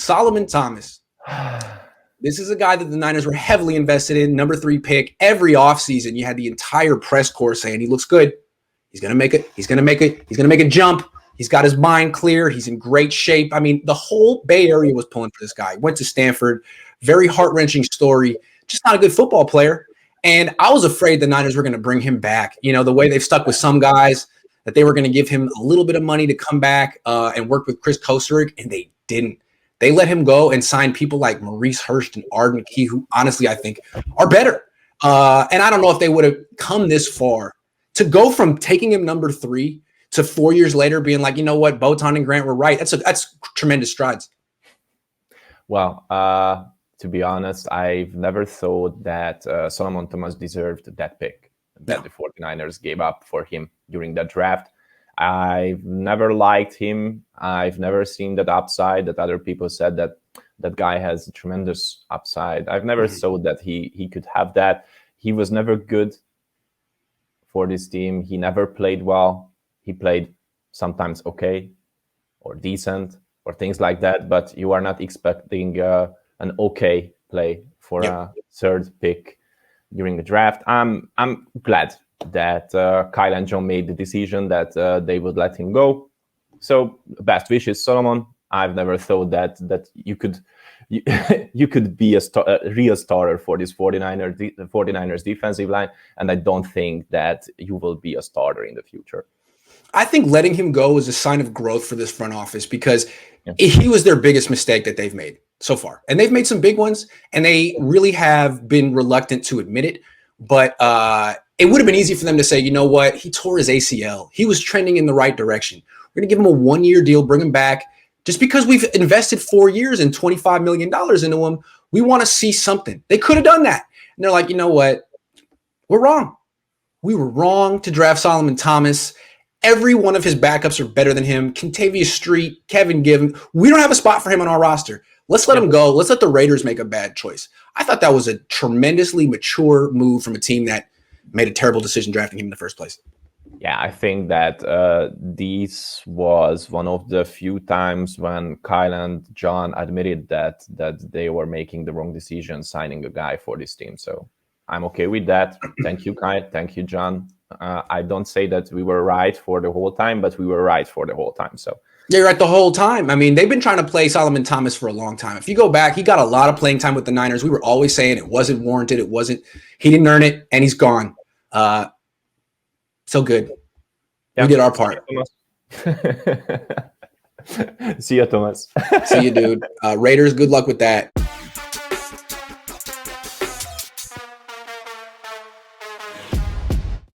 Solomon Thomas. This is a guy that the Niners were heavily invested in, number 3 pick. Every offseason, you had the entire press corps saying he looks good. He's going to make it. He's going to make it. He's going to make a jump. He's got his mind clear. He's in great shape. I mean, the whole Bay Area was pulling for this guy. Went to Stanford. Very heart-wrenching story. Just not a good football player. And I was afraid the Niners were going to bring him back. You know, the way they've stuck with some guys, that they were going to give him a little bit of money to come back and work with Cohn and Sziraki, and they didn't. They let him go and sign people like Maurice Hurst and Arden Key, who honestly I think are better. And I don't know if they would have come this far. To go from taking him number 3 to 4 years later being like, you know what, Botond and Grant were right. That's tremendous strides. Well, to be honest, I've never thought that Solomon Thomas deserved that pick that the 49ers gave up for him during that draft. I've never liked him. I've never seen that upside that other people said that that guy has a tremendous upside. I've never thought that he could have that. He was never good for this team. He never played well. He played sometimes okay or decent or things like that, but you are not expecting an okay play for a 3rd pick during the draft. I'm glad that Kyle and John made the decision that they would let him go. So best wishes, Solomon. I've never thought that you could be a real starter for this 49ers defensive line, and I don't think that you will be a starter in the future. I think letting him go is a sign of growth for this front office because he was their biggest mistake that they've made so far. And they've made some big ones, and they really have been reluctant to admit it. But it would have been easy for them to say, you know what, he tore his ACL. He was trending in the right direction. We're going to give him a 1-year deal, bring him back. Just because we've invested 4 years and $25 million into him, we want to see something. They could have done that. And they're like, you know what, we're wrong. We were wrong to draft Solomon Thomas. Every one of his backups are better than him. Kentavious Street, Kevin Given. We don't have a spot for him on our roster. Let's let him go. Let's let the Raiders make a bad choice. I thought that was a tremendously mature move from a team that made a terrible decision drafting him in the first place. Yeah, I think that this was one of the few times when Kyle and John admitted that they were making the wrong decision signing a guy for this team. So I'm okay with that. Thank you, Kyle. Thank you, John. I don't say that we were right for the whole time, but we were right for the whole time. So you're right the whole time. I mean, they've been trying to play Solomon Thomas for a long time. If you go back, he got a lot of playing time with the Niners. We were always saying it wasn't warranted. He didn't earn it, and he's gone. So good. Yeah. We did our part. See you, Thomas. See you, dude. Raiders, good luck with that.